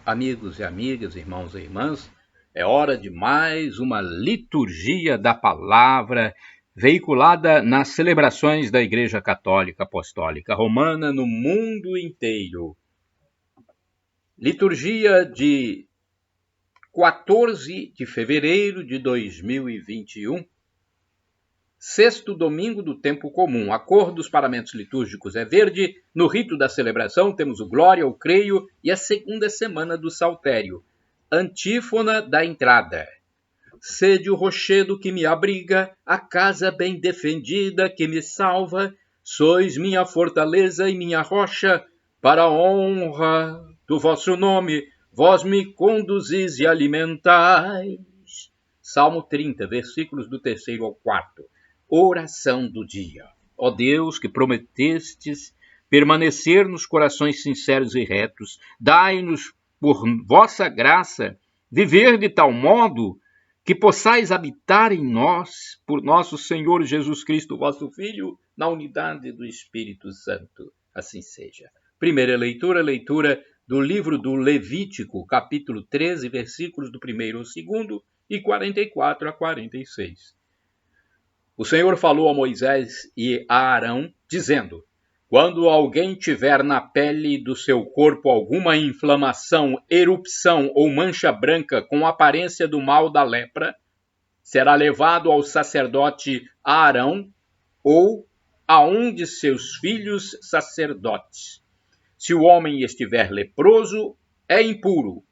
amigos e amigas, irmãos e irmãs, é hora de mais uma liturgia da palavra veiculada nas celebrações da Igreja Católica Apostólica Romana no mundo inteiro. Liturgia de 14 de fevereiro de 2021, sexto domingo do tempo comum. A cor dos paramentos litúrgicos é verde. No rito da celebração temos o Glória, o Creio e a segunda semana do Saltério. Antífona da entrada. Sede o rochedo que me abriga, a casa bem defendida que me salva. Sois minha fortaleza e minha rocha, para a honra do vosso nome, vós me conduzis e alimentais. Salmo 30, versículos do 3º ao 4º. Oração do dia. Ó Deus, que prometestes permanecer nos corações sinceros e retos, dai-nos, por vossa graça, viver de tal modo que possais habitar em nós, por nosso Senhor Jesus Cristo, vosso Filho, na unidade do Espírito Santo. Assim seja. Primeira leitura do livro do Levítico, capítulo 13, versículos do 1º ao 2º e 44 a 46. O Senhor falou a Moisés e a Arão, dizendo: quando alguém tiver na pele do seu corpo alguma inflamação, erupção ou mancha branca com aparência do mal da lepra, será levado ao sacerdote Arão ou a um de seus filhos sacerdotes. Se o homem estiver leproso, é impuro,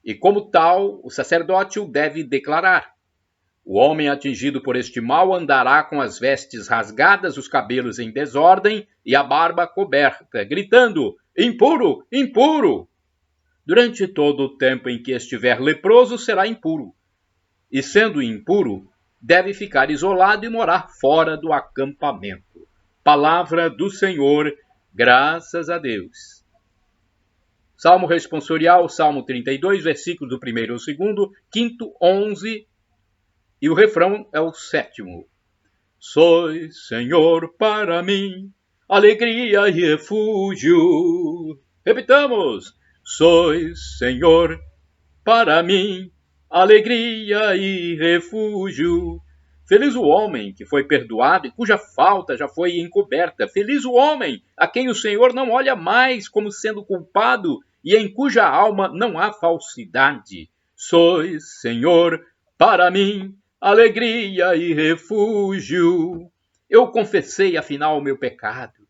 e como tal, o sacerdote o deve declarar. O homem atingido por este mal andará com as vestes rasgadas, os cabelos em desordem e a barba coberta, gritando: impuro, impuro! Durante todo o tempo em que estiver leproso, será impuro. E sendo impuro, deve ficar isolado e morar fora do acampamento. Palavra do Senhor, graças a Deus. Salmo responsorial, Salmo 32, versículos do 1º ao 2º, 5º, 11. E o refrão é o 7º. Sois, Senhor, para mim, alegria e refúgio. Repitamos. Sois, Senhor, para mim, alegria e refúgio. Feliz o homem que foi perdoado e cuja falta já foi encoberta. Feliz o homem a quem o Senhor não olha mais como sendo culpado e em cuja alma não há falsidade. Sois, Senhor, para mim, alegria e refúgio. Eu confessei afinal o meu pecado,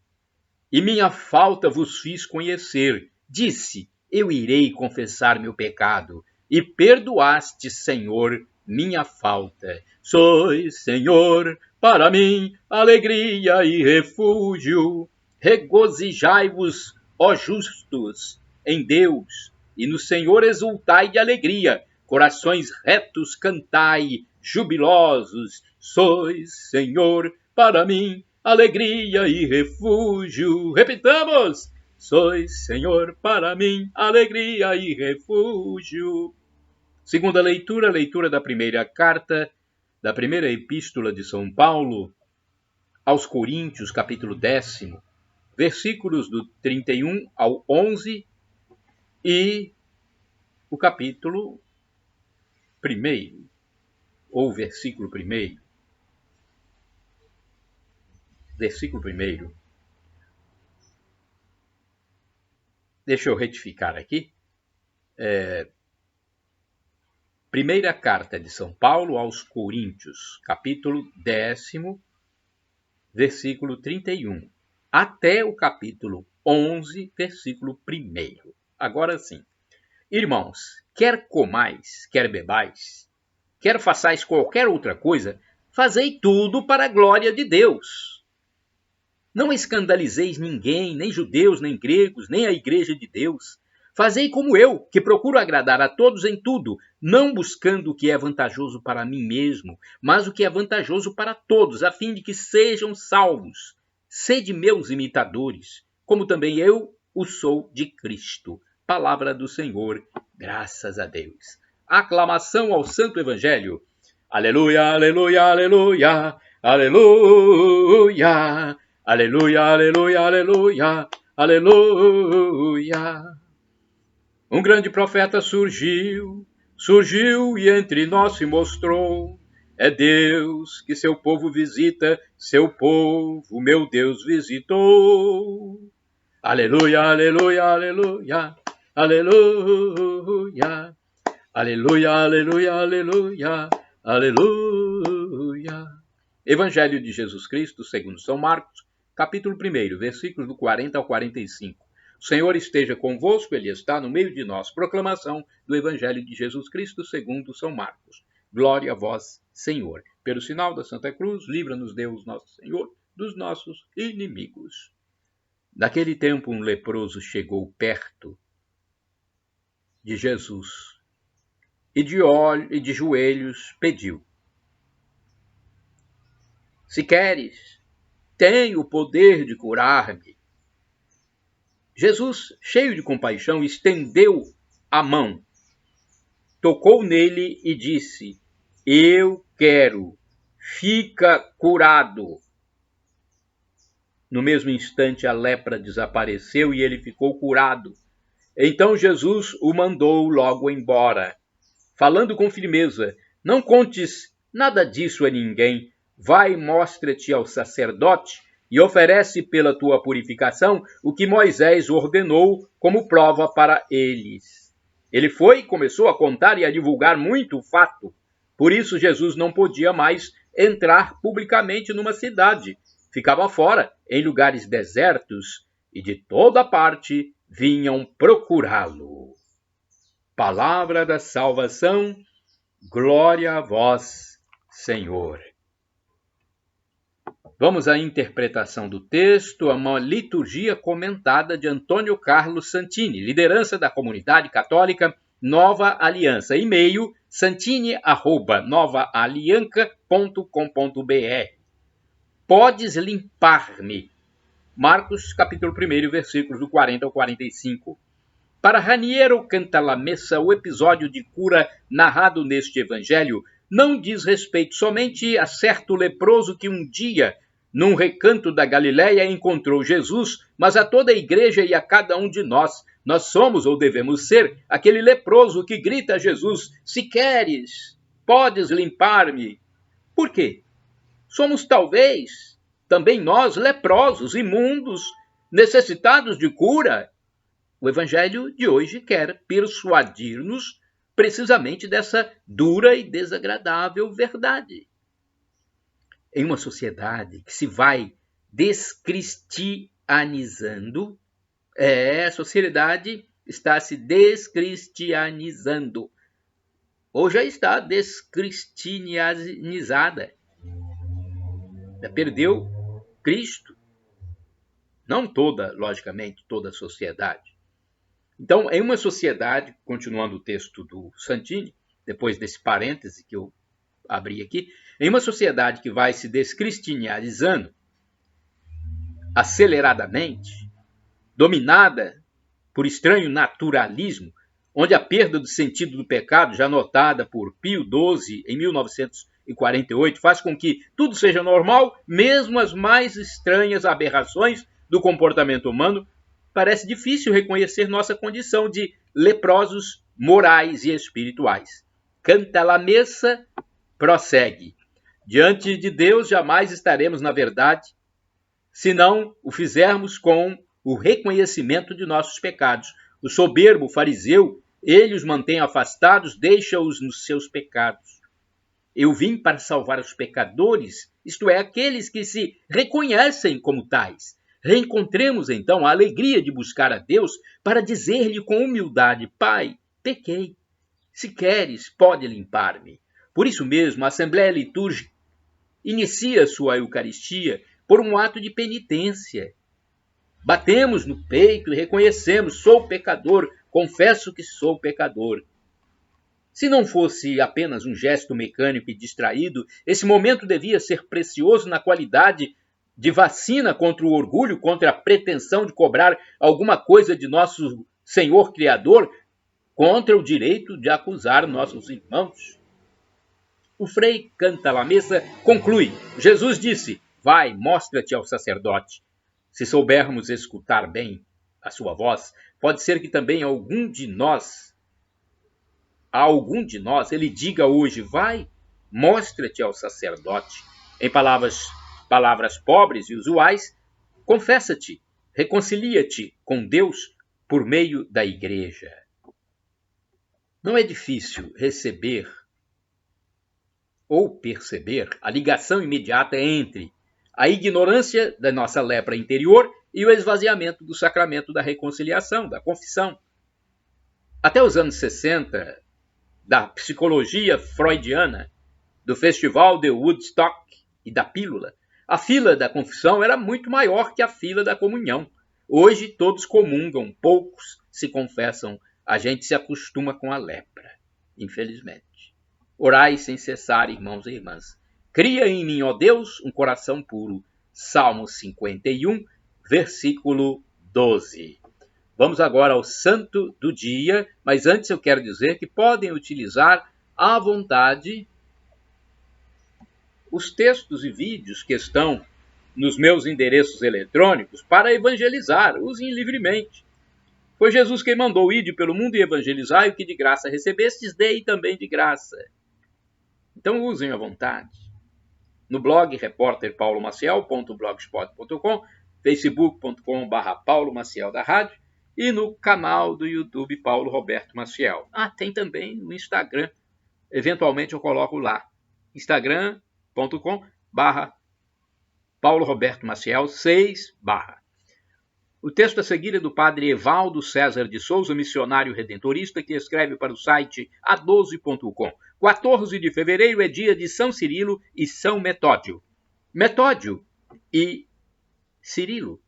e minha falta vos fiz conhecer. Disse: eu irei confessar meu pecado, e perdoaste, Senhor, minha falta. Sois, Senhor, para mim, alegria e refúgio. Regozijai-vos, ó justos, em Deus, e no Senhor exultai de alegria. Corações retos cantai, jubilosos. Sois, Senhor, para mim, alegria e refúgio. Repitamos. Sois, Senhor, para mim, alegria e refúgio. Segunda leitura da primeira carta, da primeira epístola de São Paulo aos Coríntios, capítulo 10, versículos do 31 ao 11 e o capítulo 1, ou versículo 1. Versículo 1. Deixa eu retificar aqui. Primeira carta de São Paulo aos Coríntios, capítulo 10, versículo 31, até o capítulo 11, versículo 1. Agora sim. Irmãos, quer comais, quer bebais, quer façais qualquer outra coisa, fazei tudo para a glória de Deus. Não escandalizeis ninguém, nem judeus, nem gregos, nem a igreja de Deus. Fazei como eu, que procuro agradar a todos em tudo, não buscando o que é vantajoso para mim mesmo, mas o que é vantajoso para todos, a fim de que sejam salvos. Sede meus imitadores, como também eu o sou de Cristo. Palavra do Senhor, graças a Deus. Aclamação ao Santo Evangelho. Aleluia, aleluia, aleluia, aleluia, aleluia, aleluia, aleluia, aleluia. Um grande profeta surgiu e entre nós se mostrou. É Deus que seu povo visita, seu povo, meu Deus, visitou. Aleluia, aleluia, aleluia, aleluia, aleluia, aleluia, aleluia, aleluia. Evangelho de Jesus Cristo, segundo São Marcos, capítulo 1, versículos do 40 ao 45. O Senhor esteja convosco, Ele está no meio de nós. Proclamação do Evangelho de Jesus Cristo, segundo São Marcos. Glória a vós, Senhor. Pelo sinal da Santa Cruz, livra-nos Deus, nosso Senhor, dos nossos inimigos. Naquele tempo, um leproso chegou perto de Jesus e de joelhos pediu: se queres, tem o poder de curar-me. Jesus, cheio de compaixão, estendeu a mão, tocou nele e disse: eu quero, fica curado. No mesmo instante, a lepra desapareceu e ele ficou curado. Então Jesus o mandou logo embora, falando com firmeza: não contes nada disso a ninguém. Vai, mostra-te ao sacerdote e oferece pela tua purificação o que Moisés ordenou como prova para eles. Ele foi e começou a contar e a divulgar muito o fato. Por isso Jesus não podia mais entrar publicamente numa cidade. Ficava fora, em lugares desertos, e de toda parte vinham procurá-lo. Palavra da salvação, glória a vós, Senhor. Vamos à interpretação do texto, a uma liturgia comentada de Antônio Carlos Santini, liderança da comunidade católica Nova Aliança, e-mail santini@novaalianca.com.br. Podes limpar-me. Marcos, capítulo 1, versículos do 40 ao 45. Para Raniero Cantalamessa, o episódio de cura narrado neste evangelho não diz respeito somente a certo leproso que um dia, num recanto da Galileia, encontrou Jesus, mas a toda a igreja e a cada um de nós. Nós somos ou devemos ser aquele leproso que grita a Jesus: se queres, podes limpar-me. Por quê? Somos talvez também nós leprosos, imundos, necessitados de cura. O evangelho de hoje quer persuadir-nos precisamente dessa dura e desagradável verdade. Em uma sociedade que se vai descristianizando, a sociedade está se descristianizando, ou já está descristianizada. Já perdeu Cristo. Não toda, logicamente, toda a sociedade. Então, em uma sociedade, continuando o texto do Santini, depois desse parêntese que eu abri aqui, em uma sociedade que vai se descristianizando aceleradamente, dominada por estranho naturalismo, onde a perda do sentido do pecado, já notada por Pio XII em 1948, faz com que tudo seja normal, mesmo as mais estranhas aberrações do comportamento humano, parece difícil reconhecer nossa condição de leprosos morais e espirituais. Cantalamessa prossegue: diante de Deus jamais estaremos na verdade, se não o fizermos com o reconhecimento de nossos pecados. O soberbo fariseu, ele os mantém afastados, deixa-os nos seus pecados. Eu vim para salvar os pecadores, isto é, aqueles que se reconhecem como tais. Reencontremos, então, a alegria de buscar a Deus para dizer-lhe com humildade: Pai, pequei. Se queres, pode limpar-me. Por isso mesmo, a Assembleia Litúrgica inicia sua Eucaristia por um ato de penitência. Batemos no peito e reconhecemos: sou pecador, confesso que sou pecador. Se não fosse apenas um gesto mecânico e distraído, esse momento devia ser precioso na qualidade de vacina contra o orgulho, contra a pretensão de cobrar alguma coisa de nosso Senhor Criador, contra o direito de acusar nossos irmãos. O frei Cantalamessa conclui: Jesus disse: vai, mostra-te ao sacerdote. Se soubermos escutar bem a sua voz, pode ser que também a algum de nós ele diga hoje: vai, mostra-te ao sacerdote. Em palavras pobres e usuais, confessa-te, reconcilia-te com Deus por meio da igreja. Não é difícil receber ou perceber a ligação imediata entre a ignorância da nossa lepra interior e o esvaziamento do sacramento da reconciliação, da confissão. Até os anos 60, da psicologia freudiana, do festival de Woodstock e da pílula, a fila da confissão era muito maior que a fila da comunhão. Hoje todos comungam, poucos se confessam, a gente se acostuma com a lepra, infelizmente. Orai sem cessar, irmãos e irmãs. Cria em mim, ó Deus, um coração puro. Salmo 51, versículo 12. Vamos agora ao santo do dia, mas antes eu quero dizer que podem utilizar à vontade os textos e vídeos que estão nos meus endereços eletrônicos para evangelizar. Usem livremente. Foi Jesus quem mandou: ide pelo mundo e evangelizai, o que de graça recebestes, dei também de graça. Então usem à vontade. No blog repórterpaulomaciel.blogspot.com, facebook.com/Paulo Maciel da Rádio e no canal do YouTube Paulo Roberto Maciel. Tem também no Instagram. Eventualmente eu coloco lá. instagram.com/Paulo Roberto Maciel 6/. O texto a seguir é do padre Evaldo César de Souza, missionário redentorista, que escreve para o site a12.com. 14 de fevereiro é dia de São Cirilo e São Metódio. Metódio e Cirilo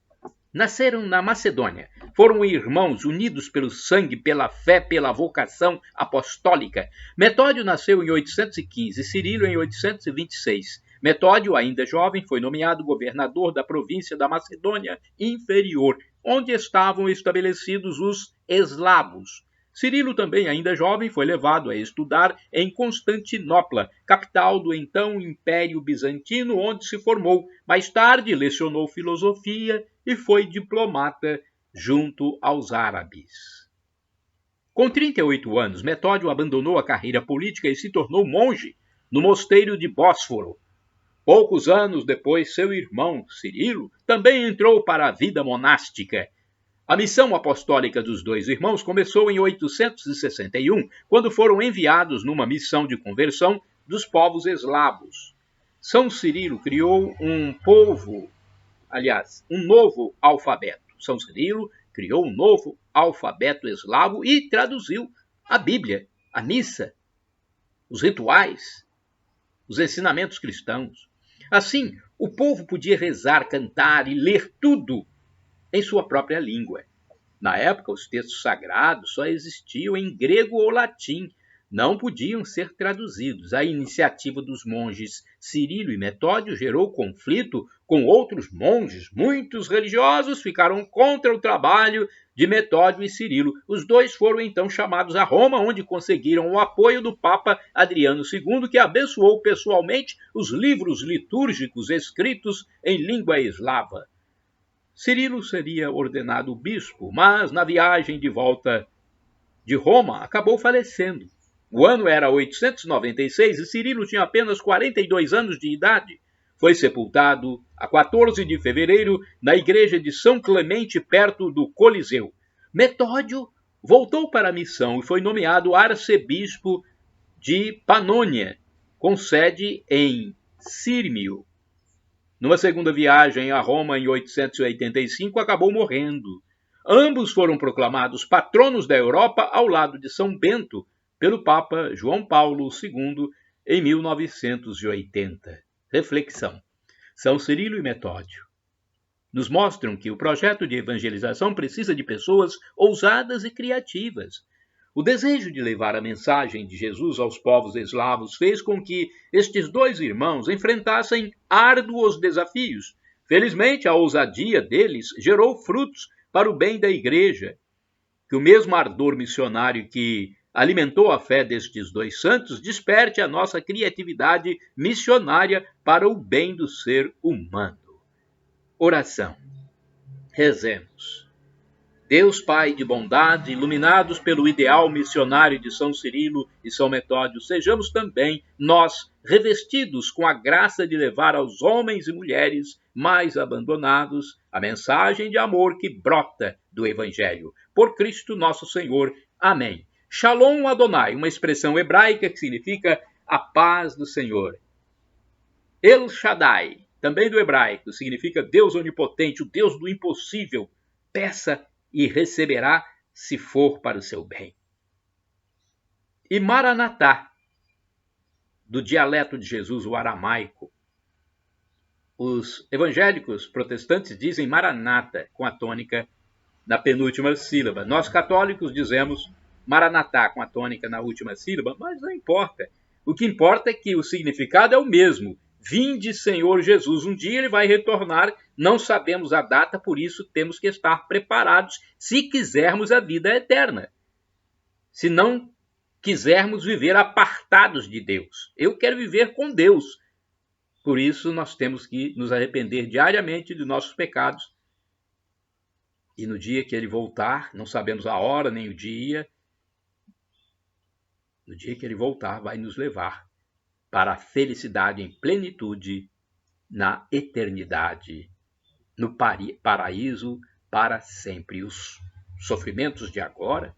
nasceram na Macedônia. Foram irmãos unidos pelo sangue, pela fé, pela vocação apostólica. Metódio nasceu em 815, Cirilo em 826. Metódio, ainda jovem, foi nomeado governador da província da Macedônia Inferior, onde estavam estabelecidos os eslavos. Cirilo, também ainda jovem, foi levado a estudar em Constantinopla, capital do então Império Bizantino, onde se formou. Mais tarde, lecionou filosofia e foi diplomata junto aos árabes. Com 38 anos, Metódio abandonou a carreira política e se tornou monge no mosteiro de Bósforo. Poucos anos depois, seu irmão, Cirilo, também entrou para a vida monástica. A missão apostólica dos dois irmãos começou em 861, quando foram enviados numa missão de conversão dos povos eslavos. São Cirilo criou um novo alfabeto. São Cirilo criou um novo alfabeto eslavo e traduziu a Bíblia, a missa, os rituais, os ensinamentos cristãos. Assim, o povo podia rezar, cantar e ler tudo em sua própria língua. Na época, os textos sagrados só existiam em grego ou latim, não podiam ser traduzidos. A iniciativa dos monges Cirilo e Metódio gerou conflito com outros monges. Muitos religiosos ficaram contra o trabalho de Metódio e Cirilo. Os dois foram então chamados a Roma, onde conseguiram o apoio do Papa Adriano II, que abençoou pessoalmente os livros litúrgicos escritos em língua eslava. Cirilo seria ordenado bispo, mas na viagem de volta de Roma acabou falecendo. O ano era 896 e Cirilo tinha apenas 42 anos de idade. Foi sepultado a 14 de fevereiro na igreja de São Clemente, perto do Coliseu. Metódio voltou para a missão e foi nomeado arcebispo de Panônia, com sede em Sírmio. Numa segunda viagem a Roma em 885, acabou morrendo. Ambos foram proclamados patronos da Europa ao lado de São Bento pelo Papa João Paulo II em 1980. Reflexão. São Cirilo e Metódio nos mostram que o projeto de evangelização precisa de pessoas ousadas e criativas. O desejo de levar a mensagem de Jesus aos povos eslavos fez com que estes dois irmãos enfrentassem árduos desafios. Felizmente, a ousadia deles gerou frutos para o bem da igreja. Que o mesmo ardor missionário que alimentou a fé destes dois santos desperte a nossa criatividade missionária para o bem do ser humano. Oração. Rezemos. Deus Pai de bondade, iluminados pelo ideal missionário de São Cirilo e São Metódio, sejamos também nós revestidos com a graça de levar aos homens e mulheres mais abandonados a mensagem de amor que brota do Evangelho. Por Cristo nosso Senhor. Amém. Shalom Adonai, uma expressão hebraica que significa a paz do Senhor. El Shaddai, também do hebraico, significa Deus onipotente, o Deus do impossível. Peça e receberá, se for para o seu bem. E Maranatá, do dialeto de Jesus, o aramaico. Os evangélicos protestantes dizem Maranata, com a tônica na penúltima sílaba. Nós católicos dizemos Maranatá, com a tônica na última sílaba, mas não importa. O que importa é que o significado é o mesmo. Vinde, Senhor Jesus. Um dia ele vai retornar, não sabemos a data, por isso temos que estar preparados se quisermos a vida eterna. Se não quisermos viver apartados de Deus. Eu quero viver com Deus. Por isso nós temos que nos arrepender diariamente de nossos pecados. E no dia que ele voltar, não sabemos a hora nem o dia, no dia que ele voltar vai nos levar para a felicidade em plenitude, na eternidade, no paraíso para sempre. Os sofrimentos de agora,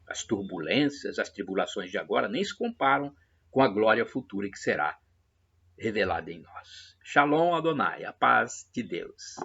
as turbulências, as tribulações de agora nem se comparam com a glória futura que será revelada em nós. Shalom Adonai, a paz de Deus.